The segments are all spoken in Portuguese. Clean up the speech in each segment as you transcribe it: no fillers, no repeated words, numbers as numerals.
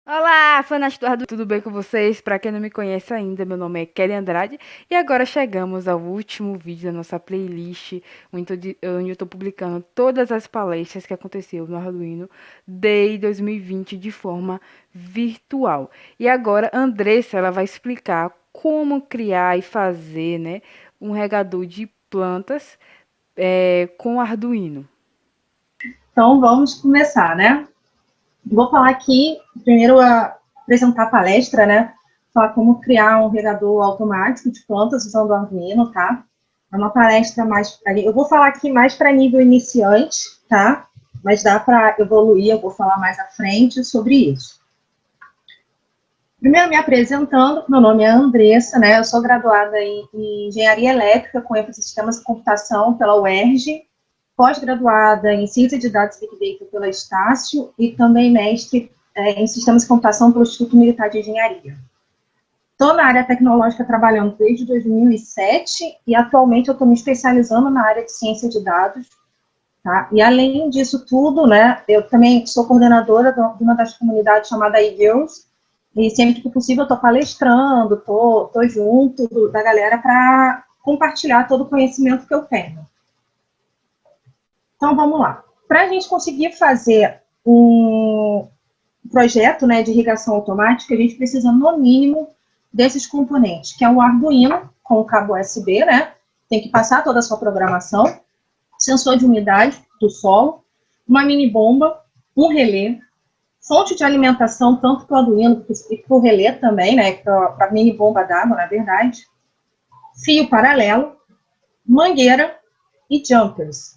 Olá, fanas do Ardo, tudo bem com vocês? Para quem não me conhece ainda, meu nome é Kelly Andrade e agora chegamos ao último vídeo da nossa playlist, onde eu estou publicando todas as palestras que aconteceu no Arduino desde 2020 de forma virtual. E agora a Andressa ela vai explicar como criar e fazer, né, um regador de plantas com Arduino. Então, vamos começar, né? Vou falar aqui, primeiro, apresentar a palestra, né? Falar como criar um regador automático de plantas usando o Arduino, tá? É uma palestra mais... Eu vou falar aqui mais para nível iniciante, tá? Mas dá para evoluir, eu vou falar mais à frente sobre isso. Primeiro, me apresentando, meu nome é Andressa, né? Eu sou graduada em Engenharia Elétrica, com ênfase em Sistemas de Computação pela UERJ, pós-graduada em Ciência de Dados e Big Data pela Estácio e também mestre em Sistemas de Computação pelo Instituto Militar de Engenharia. Estou na área tecnológica trabalhando desde 2007 e atualmente eu estou me especializando na área de Ciência de Dados, tá? E além disso tudo, né, eu também sou coordenadora de uma das comunidades chamada eGirls, e sempre que possível eu estou palestrando, estou junto da galera para compartilhar todo o conhecimento que eu tenho. Então, vamos lá. Para a gente conseguir fazer um projeto, né, de irrigação automática, a gente precisa, no mínimo, desses componentes, que é o Arduino, com o cabo USB, né? Tem que passar toda a sua programação, sensor de umidade do solo, uma mini bomba, um relé, fonte de alimentação, tanto para o Arduino e para o relé também, né? Para a mini bomba d'água, na verdade, fio paralelo, mangueira e jumpers.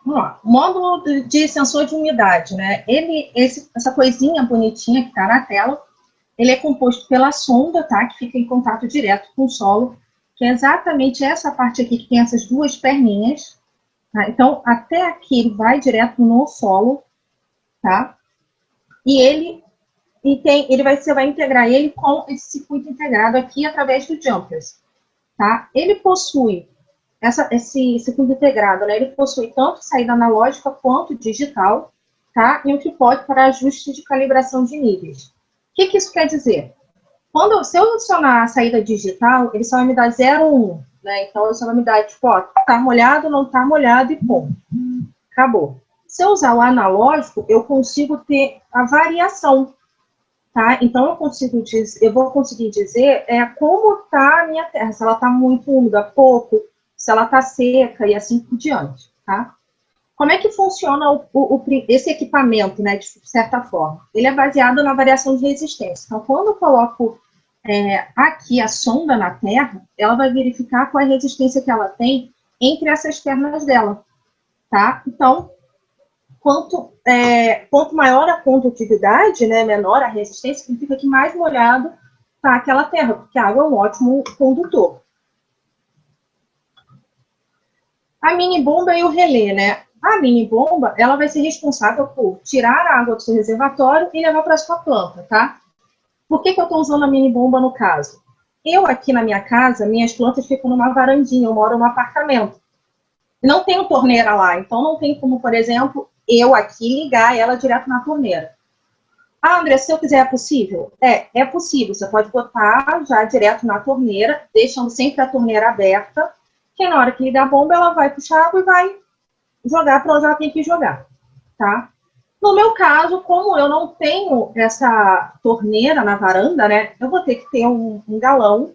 Vamos lá. Módulo de sensor de umidade, né? Essa coisinha bonitinha que está na tela, ele é composto pela sonda, tá? Que fica em contato direto com o solo, que é exatamente essa parte aqui que tem essas duas perninhas, tá? Então, até aqui ele vai direto no solo, tá? E você vai integrar ele com esse circuito integrado aqui através do jumpers, tá? Ele possui esse circuito integrado, né, ele possui tanto saída analógica quanto digital, tá? E um tripode para ajuste de calibração de níveis. O que isso quer dizer? Se eu adicionar a saída digital, ele só vai me dar 0 ou 1, né? Então, ele só vai me dar, tipo, ó, tá molhado, não tá molhado e pum. Acabou. Se eu usar o analógico, eu consigo ter a variação, tá? Então, eu vou conseguir dizer como tá a minha terra, se ela tá muito úmida, pouco, se ela está seca e assim por diante, tá? Como é que funciona esse equipamento, né, de certa forma? Ele é baseado na variação de resistência. Então, quando eu coloco aqui a sonda na Terra, ela vai verificar qual é a resistência que ela tem entre essas pernas dela, tá? Então, quanto maior a condutividade, né, menor a resistência, significa que mais molhado está aquela terra, porque a água é um ótimo condutor. A mini bomba e o relé, né? A mini bomba, ela vai ser responsável por tirar a água do seu reservatório e levar para a sua planta, tá? Por que eu estou usando a mini bomba no caso? Eu aqui na minha casa, minhas plantas ficam numa varandinha, eu moro num apartamento. Não tenho torneira lá, então não tem como, por exemplo, eu aqui ligar ela direto na torneira. Ah, André, se eu quiser, é possível? É possível. Você pode botar já direto na torneira, deixando sempre a torneira aberta, que na hora que ligar a bomba, ela vai puxar água e vai jogar para onde ela tem que jogar, tá? No meu caso, como eu não tenho essa torneira na varanda, né, eu vou ter que ter um galão,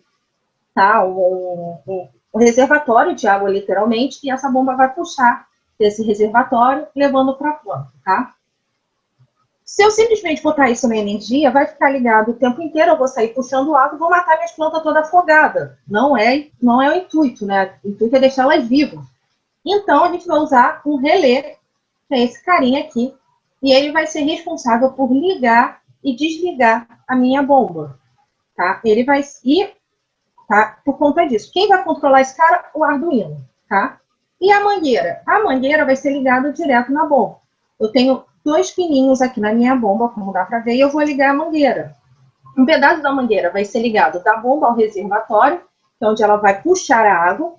tá? Um reservatório de água, literalmente, e essa bomba vai puxar desse reservatório, levando para a planta, tá? Se eu simplesmente botar isso na energia, vai ficar ligado o tempo inteiro, eu vou sair puxando água e vou matar minhas plantas todas afogadas. Não é o intuito, né? O intuito é deixá-las vivas. Então, a gente vai usar um relé, que é esse carinha aqui, e ele vai ser responsável por ligar e desligar a minha bomba, tá? Ele vai ir, tá? Por conta disso. Quem vai controlar esse cara? O Arduino, tá? E a mangueira? A mangueira vai ser ligada direto na bomba. Eu tenho 2 pininhos aqui na minha bomba, como dá para ver, e eu vou ligar a mangueira. Um pedaço da mangueira vai ser ligado da bomba ao reservatório, que é onde ela vai puxar a água,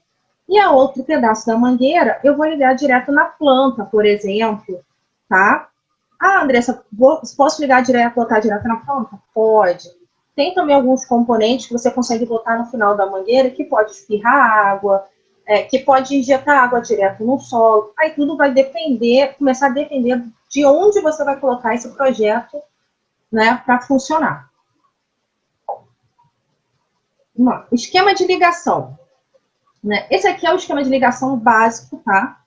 e a outro pedaço da mangueira eu vou ligar direto na planta, por exemplo, tá? Ah, Andressa, posso ligar direto, botar direto na planta? Pode. Tem também alguns componentes que você consegue botar no final da mangueira que pode espirrar água, que pode injetar água direto no solo. Aí tudo vai depender, começar a depender de onde você vai colocar esse projeto, né, para funcionar. Esquema de ligação. Né? Esse aqui é o esquema de ligação básico, tá?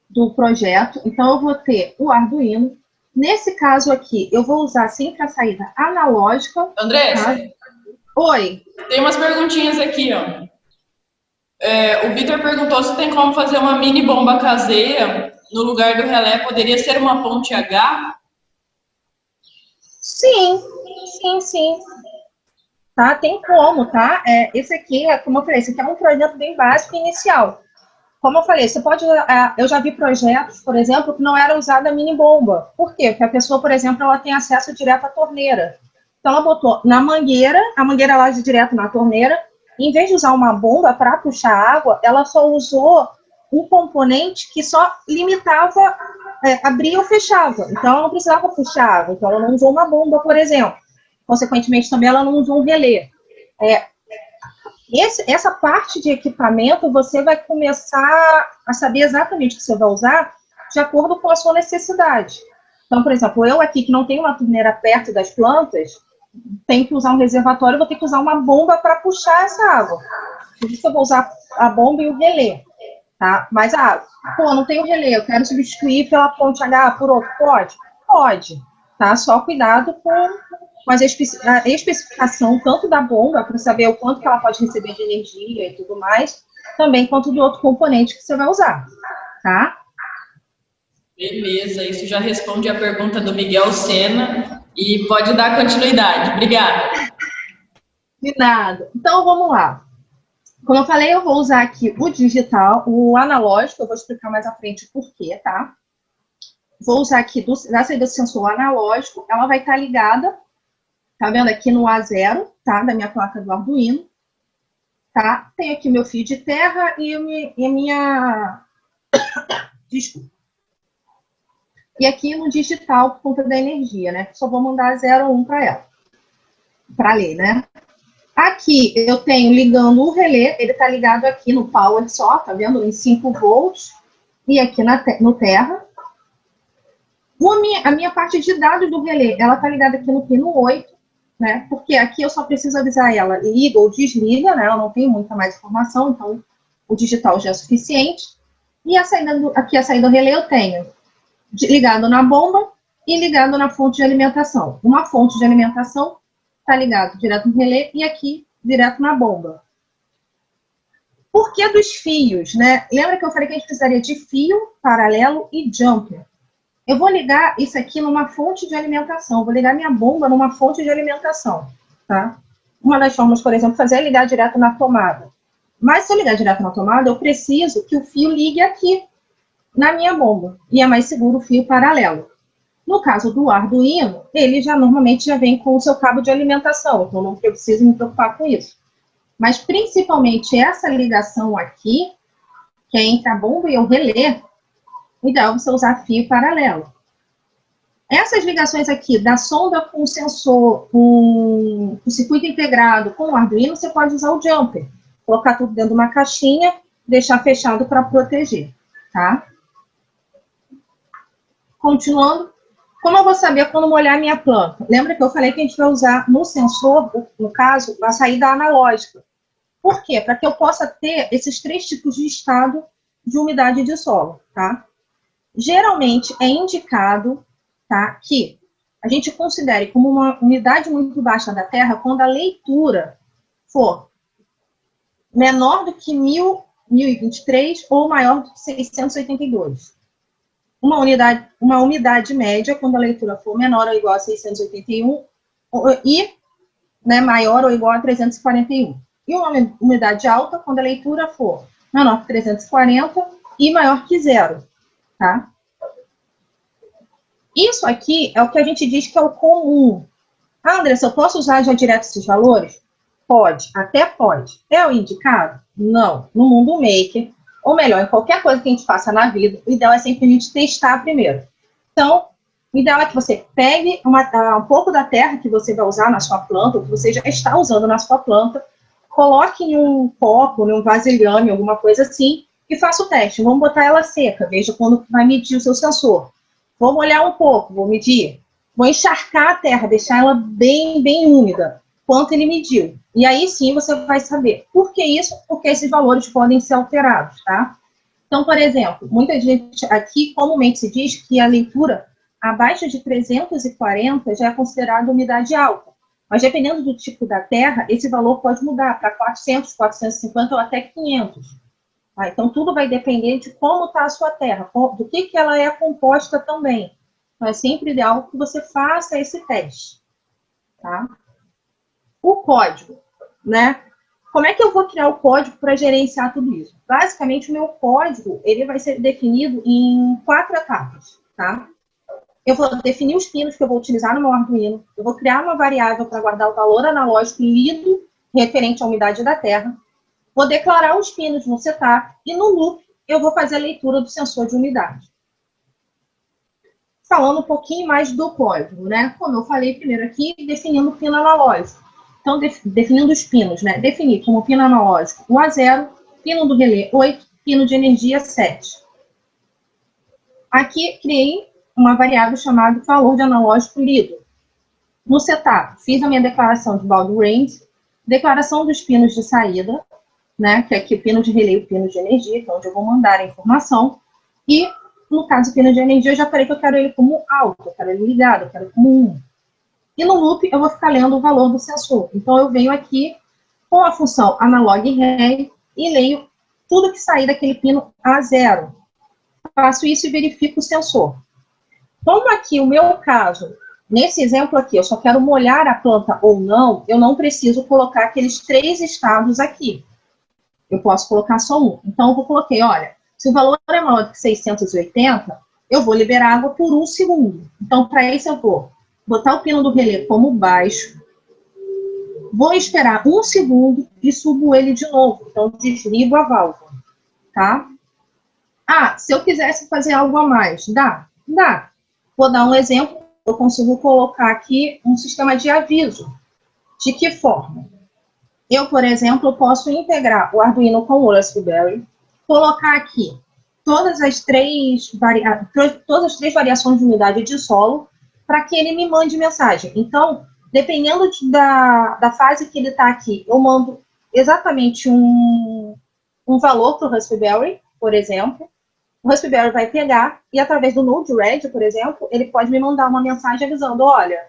Do projeto. Então, eu vou ter o Arduino. Nesse caso aqui, eu vou usar sempre a saída analógica. Andressa, tá? Oi. Tem umas perguntinhas aqui, ó. O Vitor perguntou se tem como fazer uma mini bomba caseira no lugar do relé. Poderia ser uma ponte H? Sim, sim, sim. Tá? Tem como, tá? Esse aqui, como eu falei, esse aqui é um projeto bem básico inicial. Como eu falei, você pode... eu já vi projetos, por exemplo, que não era usada a mini bomba. Por quê? Porque a pessoa, por exemplo, ela tem acesso direto à torneira. Então, ela botou na mangueira, a mangueira lá de direto na torneira, e em vez de usar uma bomba para puxar água, ela só usou um componente que só limitava, abria ou fechava. Então, ela não precisava puxar água. Então, ela não usou uma bomba, por exemplo. Consequentemente, também, ela não usou um relé. Essa parte de equipamento, você vai começar a saber exatamente o que você vai usar de acordo com a sua necessidade. Então, por exemplo, eu aqui, que não tenho uma torneira perto das plantas, tenho que usar um reservatório, vou ter que usar uma bomba para puxar essa água. Por isso eu vou usar a bomba e o relé. Tá? Mas, não tenho relé, eu quero substituir pela ponte H por outro. Pode? Pode. Tá? Só cuidado com a especificação tanto da bomba, para saber o quanto que ela pode receber de energia e tudo mais, também quanto do outro componente que você vai usar. Tá? Beleza, isso já responde a pergunta do Miguel Sena e pode dar continuidade. Obrigada. De nada. Então, vamos lá. Como eu falei, eu vou usar aqui o digital, o analógico, eu vou explicar mais à frente o porquê, tá? Vou usar aqui da saída do sensor analógico, ela vai estar ligada, tá vendo aqui no A0, tá? Da minha placa do Arduino, tá? Tem aqui meu fio de terra e a minha... Desculpa. E aqui no digital, por conta da energia, né? Só vou mandar 0 ou 1 para ela, para ler, né? Aqui eu tenho ligando o relé, ele está ligado aqui no power só, tá vendo? Em 5 volts, e aqui no terra. A minha parte de dados do relé, ela está ligada aqui no pino 8, né? Porque aqui eu só preciso avisar ela, liga ou desliga, né? Ela não tem muita mais informação, então o digital já é suficiente. E aqui a saída do relé eu tenho ligado na bomba e ligado na fonte de alimentação. Uma fonte de alimentação está ligado direto no relé e aqui direto na bomba. Por que dos fios, né? Lembra que eu falei que a gente precisaria de fio, paralelo e jumper. Eu vou ligar isso aqui numa fonte de alimentação. Vou ligar minha bomba numa fonte de alimentação, tá? Uma das formas, por exemplo, fazer é ligar direto na tomada. Mas se eu ligar direto na tomada, eu preciso que o fio ligue aqui na minha bomba. E é mais seguro o fio paralelo. No caso do Arduino, ele normalmente já vem com o seu cabo de alimentação, então não preciso me preocupar com isso. Mas principalmente essa ligação aqui, que é entre a bomba e o relé, o ideal é você usar fio paralelo. Essas ligações aqui, da sonda com o sensor, com o circuito integrado com o Arduino, você pode usar o jumper. Colocar tudo dentro de uma caixinha, deixar fechado para proteger, tá? Continuando. Como eu vou saber quando molhar minha planta? Lembra que eu falei que a gente vai usar no sensor, no caso, a saída analógica. Por quê? Para que eu possa ter esses 3 tipos de estado de umidade de solo, tá? Geralmente é indicado, tá, que a gente considere como uma umidade muito baixa da terra quando a leitura for menor do que 1023 ou maior do que 682. Uma umidade média, quando a leitura for menor ou igual a 681, e maior ou igual a 341. E uma umidade alta, quando a leitura for menor que 340 e maior que 0. Tá? Isso aqui é o que a gente diz que é o comum. Ah, Andressa, eu posso usar já direto esses valores? Pode, até pode. É o indicado? Não. No mundo maker, ou melhor, em qualquer coisa que a gente faça na vida, o ideal é sempre a gente testar primeiro. Então, O ideal é que você pegue um pouco da terra que você vai usar na sua planta, ou que você já está usando na sua planta, coloque em um copo, em um vasilhame, alguma coisa assim, e faça o teste. Vamos botar ela seca, veja quando vai medir o seu sensor. Vou molhar um pouco, vou medir. Vou encharcar a terra, deixar ela bem, bem úmida, quanto ele mediu. E aí sim você vai saber. Por que isso? Porque esses valores podem ser alterados, tá? Então, por exemplo, muita gente aqui comumente se diz que a leitura abaixo de 340 já é considerada umidade alta. Mas dependendo do tipo da terra, esse valor pode mudar para 400, 450 ou até 500. Tá? Então, tudo vai depender de como está a sua terra, do que ela é composta também. Então, é sempre ideal que você faça esse teste. Tá? O código, né? Como é que eu vou criar o código para gerenciar tudo isso? Basicamente, o meu código ele vai ser definido em 4 etapas, tá? Eu vou definir os pinos que eu vou utilizar no meu Arduino, eu vou criar uma variável para guardar o valor analógico lido referente à umidade da terra, vou declarar os pinos no setup e no loop eu vou fazer a leitura do sensor de umidade. Falando um pouquinho mais do código, né? Como eu falei primeiro aqui, definindo o pino analógico. Então, definindo os pinos, né? Definir como pino analógico o A0, pino do relé 8, pino de energia 7. Aqui, criei uma variável chamada valor de analógico lido. No setup, fiz a minha declaração de baud range, declaração dos pinos de saída, né? Que é aqui o pino de relé e o pino de energia, que é onde eu vou mandar a informação. E, no caso do pino de energia, eu já falei que eu quero ele como alto, eu quero ele ligado, eu quero como 1. E no loop, eu vou ficar lendo o valor do sensor. Então, eu venho aqui com a função analog_rel e leio tudo que sair daquele pino A0. Faço isso e verifico o sensor. Como aqui, o meu caso, nesse exemplo aqui, eu só quero molhar a planta ou não, eu não preciso colocar aqueles 3 estados aqui. Eu posso colocar só um. Então, eu coloquei, olha, se o valor é maior do que 680, eu vou liberar água por 1 segundo. Então, para isso, eu vou botar o pino do relé como baixo, vou esperar 1 segundo e subo ele de novo. Então, desligo a válvula, tá? Ah, se eu quisesse fazer algo a mais, dá? Dá. Vou dar um exemplo, eu consigo colocar aqui um sistema de aviso. De que forma? Eu, por exemplo, posso integrar o Arduino com o Raspberry, colocar aqui todas as 3 variações de umidade de solo, para que ele me mande mensagem. Então, dependendo da fase que ele está aqui, eu mando exatamente um valor para o Raspberry, por exemplo. O Raspberry vai pegar e, através do Node-RED, por exemplo, ele pode me mandar uma mensagem avisando, olha,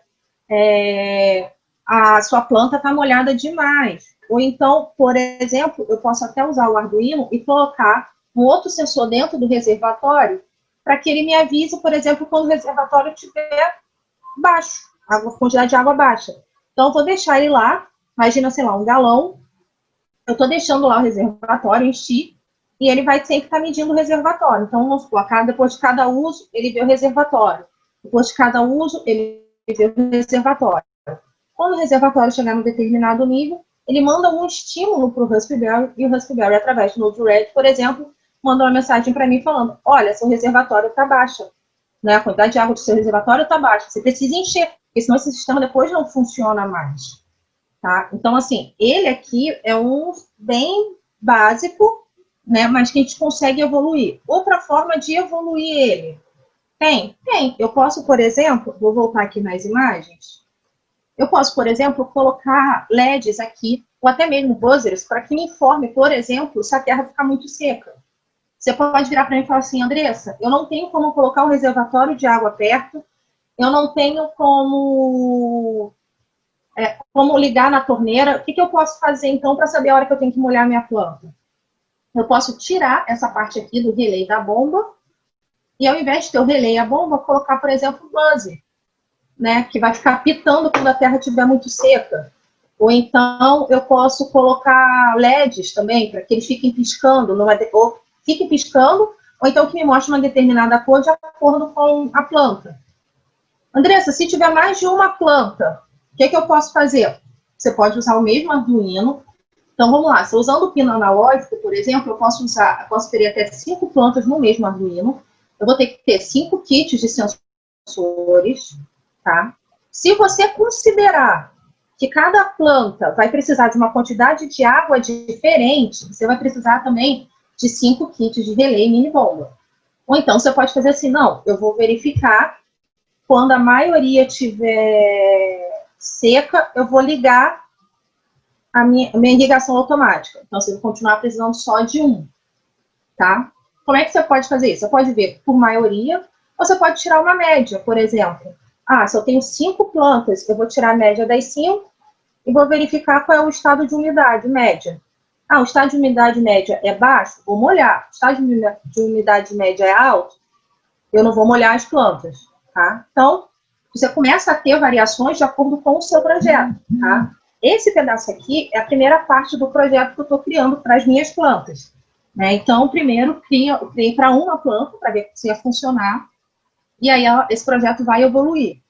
a sua planta está molhada demais. Ou então, por exemplo, eu posso até usar o Arduino e colocar um outro sensor dentro do reservatório para que ele me avise, por exemplo, quando o reservatório estiver baixo, a quantidade de água baixa. Então, eu vou deixar ele lá, imagina, sei lá, 1 galão, eu estou deixando lá o reservatório encher, e ele vai sempre estar medindo o reservatório. Então, vamos supor, depois de cada uso, ele vê o reservatório. Depois de cada uso, ele vê o reservatório. Quando o reservatório chegar num determinado nível, ele manda um estímulo para o Raspberry, e o Raspberry, através do Node-RED, por exemplo, manda uma mensagem para mim falando, olha, seu reservatório está baixa. Né? A quantidade de água do seu reservatório está baixa. Você precisa encher, porque senão esse sistema depois não funciona mais. Tá? Então, assim, ele aqui é um bem básico, né, mas que a gente consegue evoluir. Outra forma de evoluir ele. Tem. Eu posso, por exemplo, vou voltar aqui nas imagens. Eu posso, por exemplo, colocar LEDs aqui, ou até mesmo buzzers, para que me informe, por exemplo, se a terra ficar muito seca. Você pode virar para mim e falar assim, Andressa, eu não tenho como colocar um reservatório de água perto, eu não tenho como ligar na torneira. O que eu posso fazer, então, para saber a hora que eu tenho que molhar a minha planta? Eu posso tirar essa parte aqui do relé da bomba e, ao invés de ter o relé e a bomba, colocar, por exemplo, o buzzer, né, que vai ficar pitando quando a terra estiver muito seca. Ou então, eu posso colocar LEDs também, para que eles fiquem piscando, ou fiquem piscando, ou então que me mostre uma determinada cor de acordo com a planta. Andressa, se tiver mais de uma planta, o que eu posso fazer? Você pode usar o mesmo Arduino. Então, vamos lá. Se eu usando o pino analógico, por exemplo, eu posso ter até 5 plantas no mesmo Arduino. Eu vou ter que ter 5 kits de sensor sensores, tá? Se você considerar que cada planta vai precisar de uma quantidade de água diferente, você vai precisar também de 5 kits de relé e mini bomba. Ou então você pode fazer assim, não, eu vou verificar, quando a maioria estiver seca, eu vou ligar a minha irrigação automática. Então, você vai continuar precisando só de um, tá? Como é que você pode fazer isso? Você pode ver por maioria, ou você pode tirar uma média, por exemplo. Se eu tenho 5 plantas, eu vou tirar a média das 5 e vou verificar qual é o estado de umidade média. O estado de umidade média é baixo? Vou molhar. O estado de umidade média é alto? Eu não vou molhar as plantas, tá? Então, você começa a ter variações de acordo com o seu projeto, tá? Esse pedaço aqui é a primeira parte do projeto que eu estou criando para as minhas plantas, né? Então, primeiro, eu criei para uma planta, para ver se ia funcionar, e aí esse projeto vai evoluir.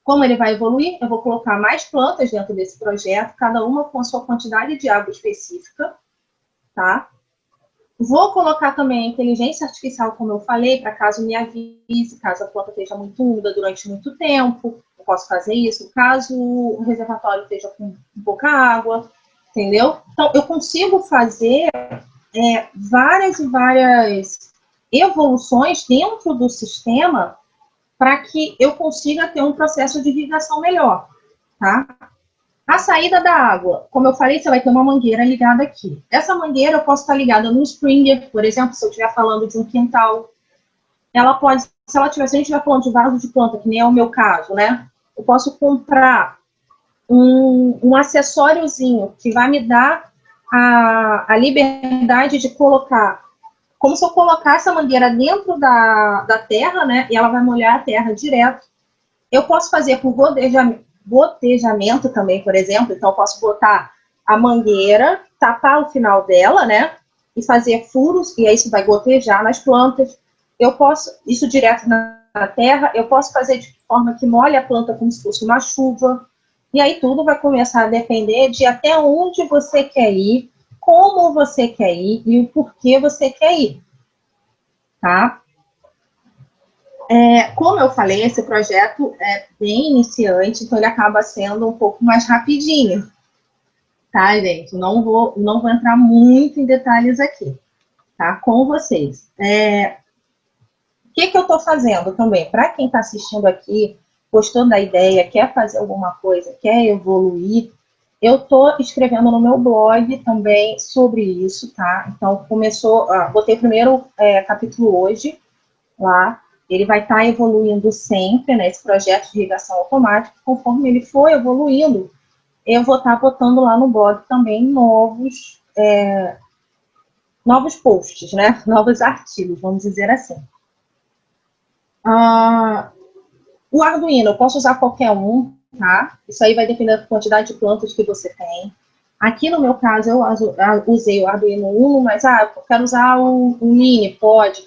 Como ele vai evoluir, eu vou colocar mais plantas dentro desse projeto, cada uma com a sua quantidade de água específica, tá? Vou colocar também a inteligência artificial, como eu falei, para caso me avise, caso a planta esteja muito úmida durante muito tempo, eu posso fazer isso. Caso o reservatório esteja com pouca água, entendeu? Então, eu consigo fazer várias e várias evoluções dentro do sistema para que eu consiga ter um processo de irrigação melhor, tá? A saída da água, como eu falei, você vai ter uma mangueira ligada aqui. Essa mangueira eu posso estar ligada no Springer, por exemplo, se eu estiver falando de um quintal. Ela pode, se a gente estiver falando de vaso de planta, que nem é o meu caso, né? Eu posso comprar um acessóriozinho que vai me dar a liberdade de colocar, como se eu colocasse a mangueira dentro da terra, né? E ela vai molhar a terra direto. Eu posso fazer por gotejamento também, por exemplo. Então, eu posso botar a mangueira, tapar o final dela, né? E fazer furos, e aí isso vai gotejar nas plantas. Eu posso, isso direto na terra, eu posso fazer de forma que molhe a planta como se fosse uma chuva. E aí tudo vai começar a depender de até onde você quer ir, como você quer ir e o porquê você quer ir, tá? Como eu falei, esse projeto é bem iniciante, então ele acaba sendo um pouco mais rapidinho, tá, gente? Não vou entrar muito em detalhes aqui, tá? Com vocês. O que eu estou fazendo também? Para quem está assistindo aqui, gostou da ideia, quer fazer alguma coisa, quer evoluir, eu estou escrevendo no meu blog também sobre isso, tá? Então, botei o primeiro capítulo hoje lá. Ele vai estar evoluindo sempre, né, esse projeto de irrigação automática. Conforme ele for evoluindo, eu vou estar botando lá no blog também novos posts, né, novos artigos, vamos dizer assim. O Arduino, eu posso usar qualquer um, tá? Isso aí vai depender da quantidade de plantas que você tem. Aqui no meu caso, eu usei o Arduino Uno, mas eu quero usar o Mini, pode.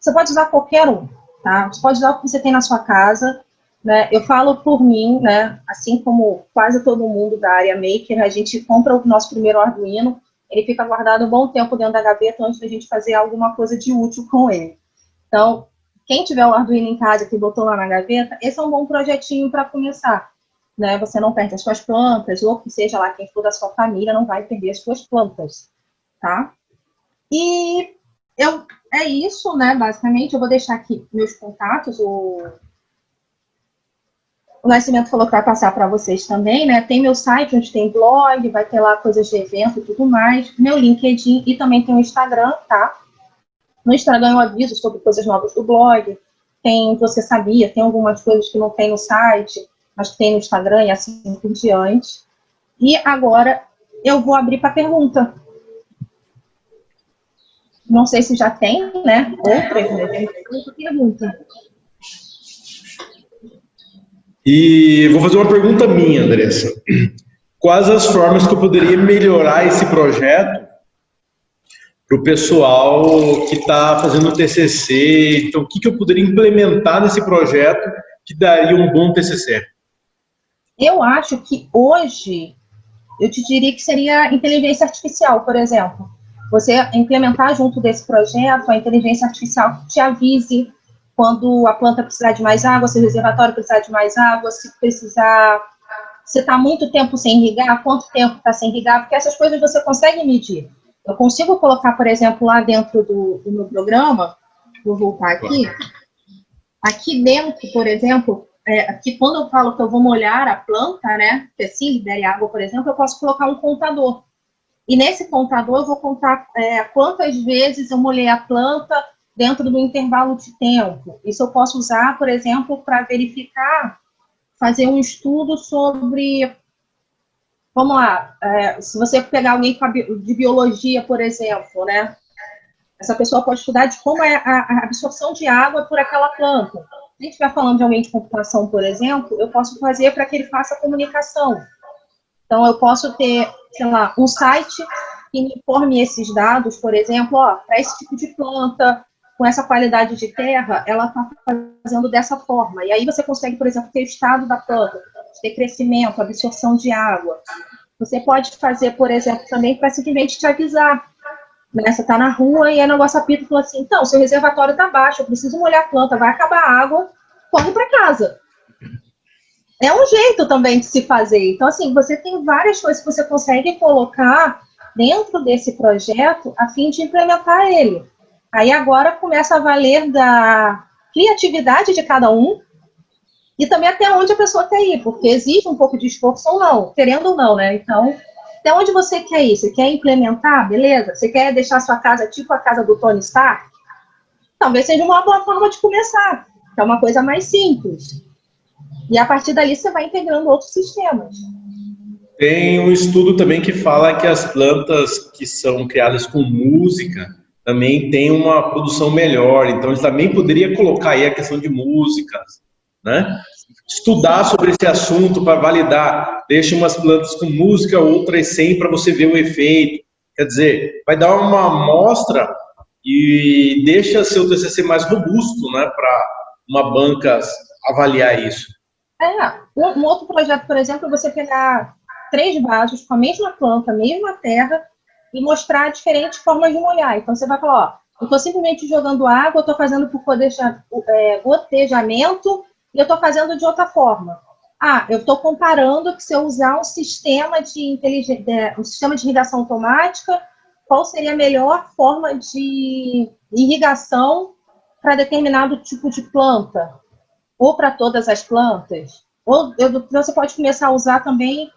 Você pode usar qualquer um, tá? Você pode usar o que você tem na sua casa, né? Eu falo por mim, né? Assim como quase todo mundo da área maker, a gente compra o nosso primeiro Arduino, ele fica guardado um bom tempo dentro da gaveta antes da gente fazer alguma coisa de útil com ele. Então, quem tiver o Arduino em casa que botou lá na gaveta, esse é um bom projetinho para começar, né? Você não perde as suas plantas, ou que seja lá quem for da sua família, não vai perder as suas plantas, tá? E é isso, né, basicamente. Eu vou deixar aqui meus contatos, o Nascimento falou que vai passar para vocês também, né? Tem meu site, onde tem blog, vai ter lá coisas de evento e tudo mais, meu LinkedIn e também tem o Instagram, tá? No Instagram eu aviso sobre coisas novas do blog, Você Sabia, tem algumas coisas que não tem no site, mas que tem no Instagram e assim por diante. E agora eu vou abrir para pergunta. Não sei se já tem, né? Outras, né? Tem muita pergunta. E vou fazer uma pergunta minha, Andressa. Quais as formas que eu poderia melhorar esse projeto para o pessoal que está fazendo o TCC? Então, o que eu poderia implementar nesse projeto que daria um bom TCC? Eu acho que hoje, eu te diria que seria inteligência artificial, por exemplo. Você implementar junto desse projeto a inteligência artificial que te avise quando a planta precisar de mais água, se o reservatório precisar de mais água, se está muito tempo sem irrigar, quanto tempo está sem irrigar, porque essas coisas você consegue medir. Eu consigo colocar, por exemplo, lá dentro do meu programa, vou voltar aqui dentro, por exemplo, aqui quando eu falo que eu vou molhar a planta, né, que assim libere água, por exemplo, eu posso colocar um contador. E nesse contador eu vou contar quantas vezes eu molhei a planta dentro do intervalo de tempo. Isso eu posso usar, por exemplo, para verificar, fazer um estudo sobre, vamos lá, se você pegar alguém de biologia, por exemplo, né, essa pessoa pode estudar de como é a absorção de água por aquela planta. Se a gente estiver falando de alguém de computação, por exemplo, eu posso fazer para que ele faça a comunicação. Então, eu posso ter, sei lá, um site que me informe esses dados, por exemplo, para esse tipo de planta, com essa qualidade de terra, ela está fazendo dessa forma. E aí você consegue, por exemplo, ter o estado da planta, ter crescimento, absorção de água. Você pode fazer, por exemplo, também para simplesmente te avisar. Né? Você está na rua e aí o negócio apita e fala assim, então, seu reservatório está baixo, eu preciso molhar a planta, vai acabar a água, corre para casa. É um jeito também de se fazer. Então, assim, você tem várias coisas que você consegue colocar dentro desse projeto a fim de implementar ele. Aí agora começa a valer da criatividade de cada um e também até onde a pessoa quer ir, porque exige um pouco de esforço ou não, querendo ou não, né? Então, até onde você quer ir? Você quer implementar? Beleza? Você quer deixar sua casa tipo a casa do Tony Stark? Talvez seja uma boa forma de começar, que é uma coisa mais simples. E a partir dali você vai integrando outros sistemas. Tem um estudo também que fala que as plantas que são criadas com música também têm uma produção melhor. Então, eles também poderiam colocar aí a questão de músicas, né? Estudar sobre esse assunto para validar. Deixa umas plantas com música, outras sem, para você ver o efeito. Quer dizer, vai dar uma amostra e deixa seu TCC mais robusto, né? Para uma banca avaliar isso. Um outro projeto, por exemplo, é você pegar 3 vasos com a mesma planta, a mesma terra, e mostrar diferentes formas de molhar. Então, você vai falar, eu estou simplesmente jogando água, eu estou fazendo por gotejamento, e eu estou fazendo de outra forma. Eu estou comparando que se eu usar um sistema de irrigação automática, qual seria a melhor forma de irrigação para determinado tipo de planta, ou para todas as plantas. Ou você pode começar a usar também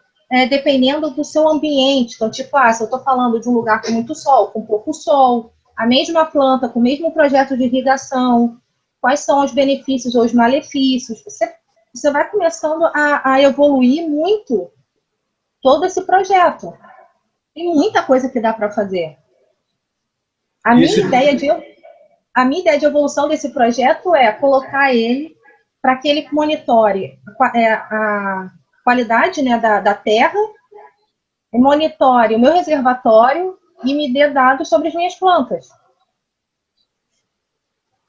dependendo do seu ambiente. Então, tipo, se eu estou falando de um lugar com muito sol, com pouco sol, a mesma planta, com o mesmo projeto de irrigação, quais são os benefícios ou os malefícios. Você vai começando a evoluir muito todo esse projeto. Tem muita coisa que dá para fazer. A minha ideia de evolução desse projeto é colocar ele para que ele monitore a qualidade, né, da terra, monitore o meu reservatório e me dê dados sobre as minhas plantas.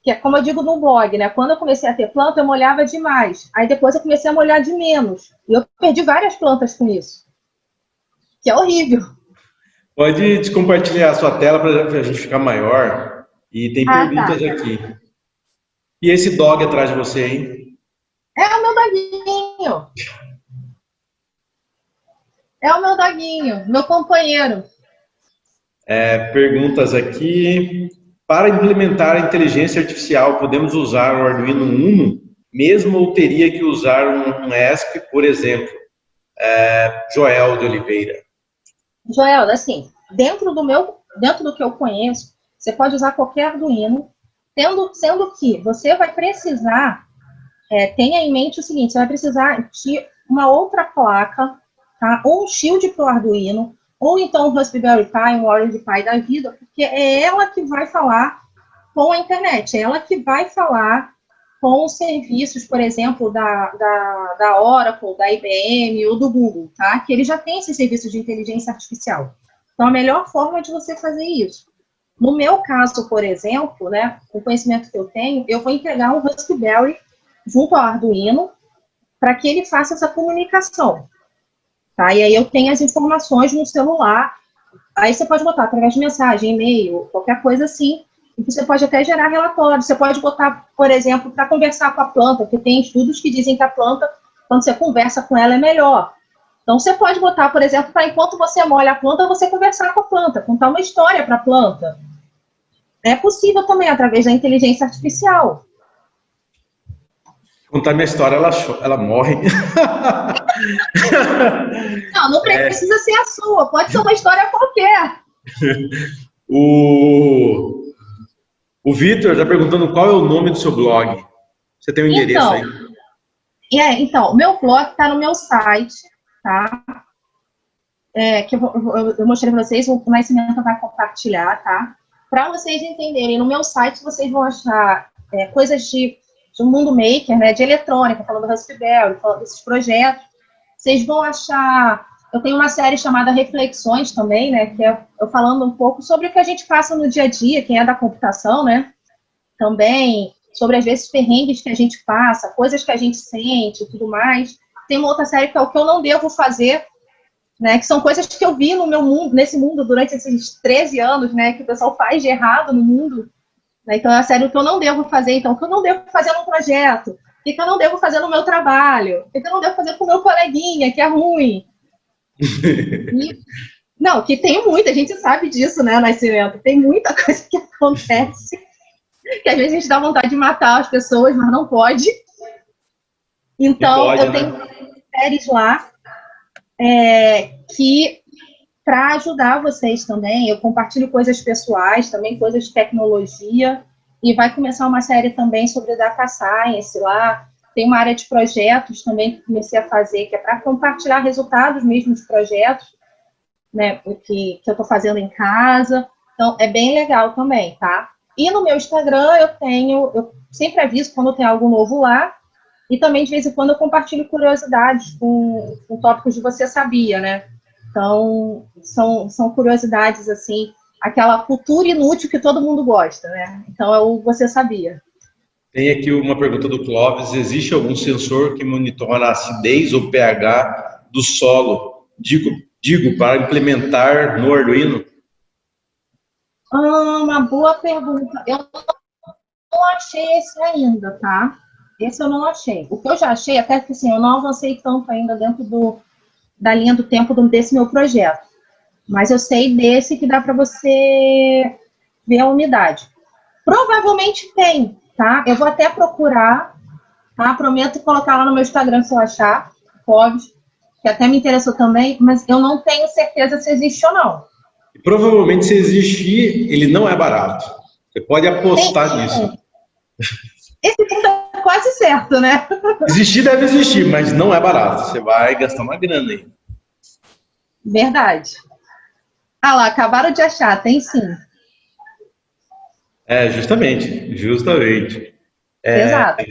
Que é como eu digo no blog, né? Quando eu comecei a ter planta, eu molhava demais. Aí depois eu comecei a molhar de menos. E eu perdi várias plantas com isso. Que é horrível. Pode compartilhar a sua tela para a gente ficar maior. E tem perguntas aqui. E esse dog atrás de você, hein? É o meu doguinho. É o meu doguinho, meu companheiro. Perguntas aqui. Para implementar a inteligência artificial, podemos usar o Arduino Uno, mesmo ou teria que usar um ESP, por exemplo? Joel de Oliveira. Joel, assim, dentro do que eu conheço, você pode usar qualquer Arduino, sendo que você vai precisar, tenha em mente o seguinte, você vai precisar de uma outra placa, tá? Ou um shield para o Arduino, ou então um Raspberry Pi, um Orange Pi da vida, porque é ela que vai falar com a internet, é ela que vai falar com os serviços, por exemplo, da Oracle, da IBM ou do Google, tá? Que ele já tem esse serviço de inteligência artificial. Então, a melhor forma de você fazer isso. No meu caso, por exemplo, né, com o conhecimento que eu tenho, eu vou entregar um Raspberry junto ao Arduino para que ele faça essa comunicação. Tá? E aí eu tenho as informações no celular, aí você pode botar através de mensagem, e-mail, qualquer coisa assim, E você pode até gerar relatórios. Você pode botar, por exemplo, para conversar com a planta, porque tem estudos que dizem que a planta, quando você conversa com ela, é melhor. Então, você pode botar, por exemplo, para enquanto você molha a planta, você conversar com a planta, contar uma história para a planta. É possível também, através da inteligência artificial. Contar minha história, ela morre. Não precisa ser a sua, pode ser uma história qualquer. O Vitor está perguntando qual é o nome do seu blog. Você tem um endereço aí? Então, o meu blog está no meu site, tá? Que eu mostrei para vocês, o Nascimento vai compartilhar, tá? Para vocês entenderem, no meu site vocês vão achar coisas do mundo maker, né? De eletrônica, falando do Raspberry, falando desses projetos. Vocês vão achar... Eu tenho uma série chamada Reflexões também, né? Que é eu falando um pouco sobre o que a gente passa no dia a dia, quem é da computação, né? Também sobre, às vezes, perrengues que a gente passa, coisas que a gente sente e tudo mais. Tem uma outra série que é o que eu não devo fazer, né? Que são coisas que eu vi no meu mundo, nesse mundo durante esses 13 anos, né? Que o pessoal faz de errado no mundo. Né? Então, é a série o que eu não devo fazer. Então, o que eu não devo fazer num projeto. O que eu não devo fazer no meu trabalho. O que eu não devo fazer com o meu coleguinha, que é ruim. Não, que tem muita, a gente sabe disso, né, Nascimento? Tem muita coisa que acontece, que às vezes a gente dá vontade de matar as pessoas, mas não pode. Então, eu tenho séries lá que, para ajudar vocês também, eu compartilho coisas pessoais, também coisas de tecnologia, e vai começar uma série também sobre data science lá. Tem uma área de projetos também que comecei a fazer, que é para compartilhar resultados mesmo de projetos, né, que eu estou fazendo em casa. Então, é bem legal também, tá? E no meu Instagram eu sempre aviso quando tem algo novo lá, e também de vez em quando eu compartilho curiosidades com tópicos de Você Sabia, né? Então, são curiosidades, assim, aquela cultura inútil que todo mundo gosta, né? Então, é o Você Sabia. Tem aqui uma pergunta do Clóvis. Existe algum sensor que monitora a acidez ou pH do solo? Digo, para implementar no Arduino? Uma boa pergunta. Eu não achei esse ainda, tá? Esse eu não achei. O que eu já achei, até que assim, eu não avancei tanto ainda dentro da linha do tempo desse meu projeto. Mas eu sei desse que dá para você ver a umidade. Provavelmente tem, tá? Eu vou até procurar, tá? Prometo colocar lá no meu Instagram se eu achar, pode, que até me interessou também, mas eu não tenho certeza se existe ou não. E provavelmente, se existir, ele não é barato. Você pode apostar nisso. Esse ponto é quase certo, né? Existir deve existir, mas não é barato. Você vai gastar uma grana aí. Verdade. Ah lá, acabaram de achar, tem sim. Justamente. Exato.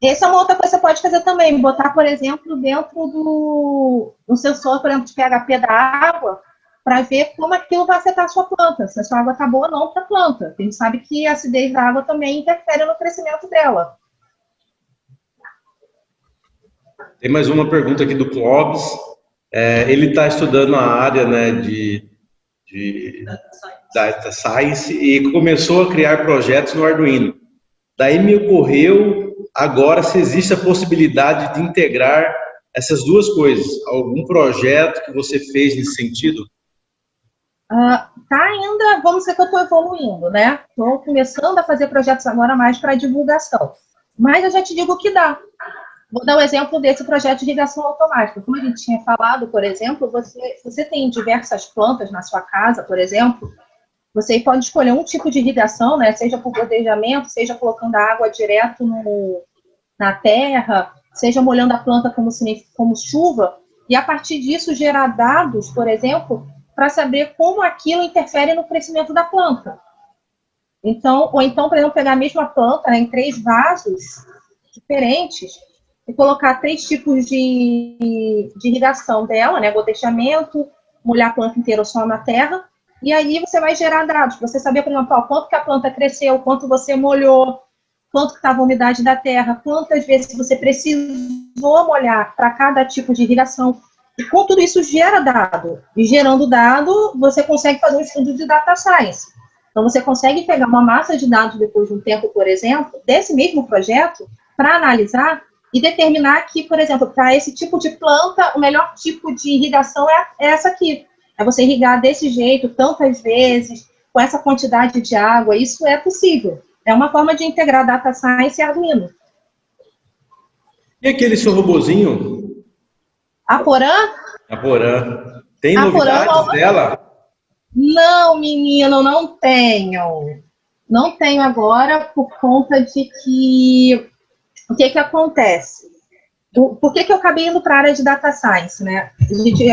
Essa é uma outra coisa que você pode fazer também, botar, por exemplo, dentro do sensor, por exemplo, de pHP da água, para ver como aquilo vai afetar a sua planta, se a sua água está boa ou não para a planta. A gente sabe que a acidez da água também interfere no crescimento dela. Tem mais uma pergunta aqui do Clóvis. Ele está estudando a área, né, de Data Science e começou a criar projetos no Arduino. Daí me ocorreu agora se existe a possibilidade de integrar essas duas coisas. Algum projeto que você fez nesse sentido? Tá ainda, vamos dizer que eu estou evoluindo, né? Estou começando a fazer projetos agora mais para divulgação. Mas eu já te digo que dá. Vou dar um exemplo desse projeto de irrigação automática. Como a gente tinha falado, por exemplo, você tem diversas plantas na sua casa, por exemplo, você pode escolher um tipo de irrigação, né? Seja por gotejamento, seja colocando a água direto na terra, seja molhando a planta como chuva, e a partir disso gerar dados, por exemplo, para saber como aquilo interfere no crescimento da planta. Então, ou então, por exemplo, pegar a mesma planta, né, em 3 vasos diferentes e colocar 3 tipos de irrigação dela, né, gotejamento, molhar a planta inteira ou só na terra, e aí você vai gerar dados, para você saber, por exemplo, quanto que a planta cresceu, quanto você molhou, quanto que estava a umidade da terra, quantas vezes você precisou molhar para cada tipo de irrigação. E com tudo isso gera dado. E gerando dado, você consegue fazer um estudo de data science. Então, você consegue pegar uma massa de dados depois de um tempo, por exemplo, desse mesmo projeto, para analisar e determinar que, por exemplo, para esse tipo de planta, o melhor tipo de irrigação é essa aqui. É você irrigar desse jeito, tantas vezes, com essa quantidade de água. Isso é possível. É uma forma de integrar Data Science e Arduino. E aquele seu robozinho? A Porã? A Porã. Tem A Porã, novidades dela? não, menino, não tenho. Não tenho agora por conta de que... O que acontece? Por que eu acabei indo para a área de Data Science, né?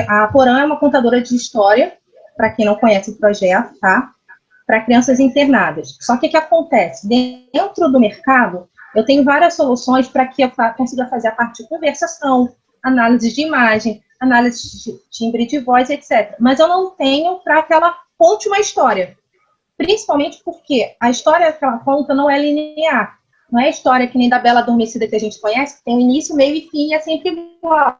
A Porã é uma contadora de história, para quem não conhece o projeto, tá? Para crianças internadas. Só que o que acontece? Dentro do mercado, eu tenho várias soluções para que eu consiga fazer a parte de conversação, análise de imagem, análise de timbre de voz, etc. Mas eu não tenho para que ela conte uma história. Principalmente porque a história que ela conta não é linear. Não é a história que nem da Bela Adormecida que a gente conhece, que tem um início, meio e fim, é sempre igual.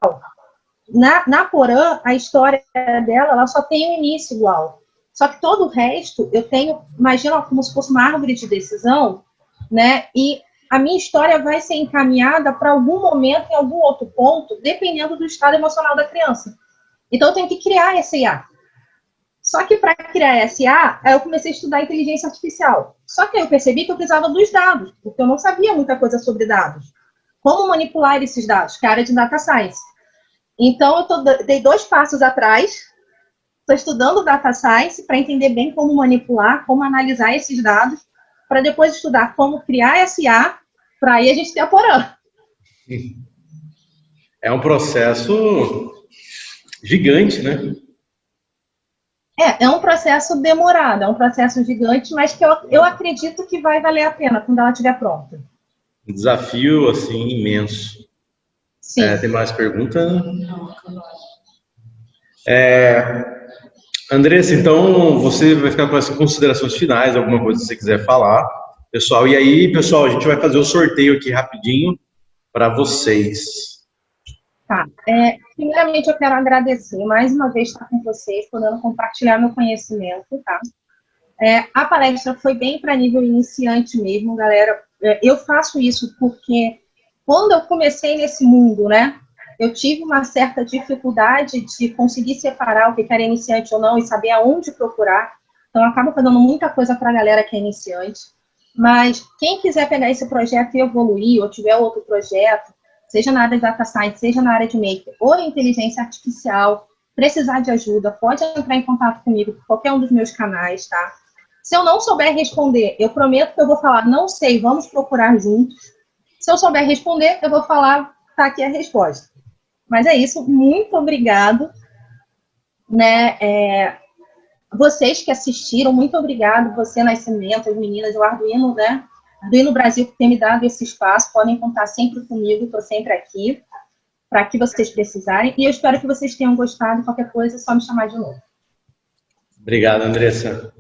Na Porã, a história dela, ela só tem um início igual. Só que todo o resto, eu tenho, imagina como se fosse uma árvore de decisão, né? E a minha história vai ser encaminhada para algum momento, em algum outro ponto, dependendo do estado emocional da criança. Então, eu tenho que criar essa IA. Só que para criar essa IA, eu comecei a estudar inteligência artificial. Só que aí eu percebi que eu precisava dos dados, porque eu não sabia muita coisa sobre dados. Como manipular esses dados, que é a área de Data Science. Então, dei 2 passos atrás, estou estudando Data Science para entender bem como manipular, como analisar esses dados, para depois estudar como criar essa IA, para aí a gente ter a Porã. É um processo gigante, né? É um processo demorado, é um processo gigante, mas que eu acredito que vai valer a pena quando ela estiver pronta. Um desafio, assim, imenso. Sim. Tem mais perguntas? Andressa, então você vai ficar com as considerações finais, alguma coisa que você quiser falar, pessoal. E aí, pessoal, a gente vai fazer o sorteio aqui rapidinho para vocês. Tá. Primeiramente, eu quero agradecer mais uma vez estar com vocês, podendo compartilhar meu conhecimento, tá? A palestra foi bem para nível iniciante mesmo, galera. Eu faço isso porque quando eu comecei nesse mundo, né, eu tive uma certa dificuldade de conseguir separar o que era iniciante ou não e saber aonde procurar. Então, eu acabo fazendo muita coisa para a galera que é iniciante. Mas quem quiser pegar esse projeto e evoluir, ou tiver outro projeto, seja na área de Data Science, seja na área de Maker, ou inteligência artificial, precisar de ajuda, pode entrar em contato comigo por qualquer um dos meus canais, tá? Se eu não souber responder, eu prometo que eu vou falar, não sei, vamos procurar juntos. Se eu souber responder, eu vou falar, tá aqui a resposta. Mas é isso, muito obrigado, né? Vocês que assistiram, muito obrigado, você, Nascimento, as meninas, o Arduino, né? Arduino Brasil, que tem me dado esse espaço, podem contar sempre comigo, estou sempre aqui, para que vocês precisarem, e eu espero que vocês tenham gostado, qualquer coisa é só me chamar de novo. Obrigado, Andressa.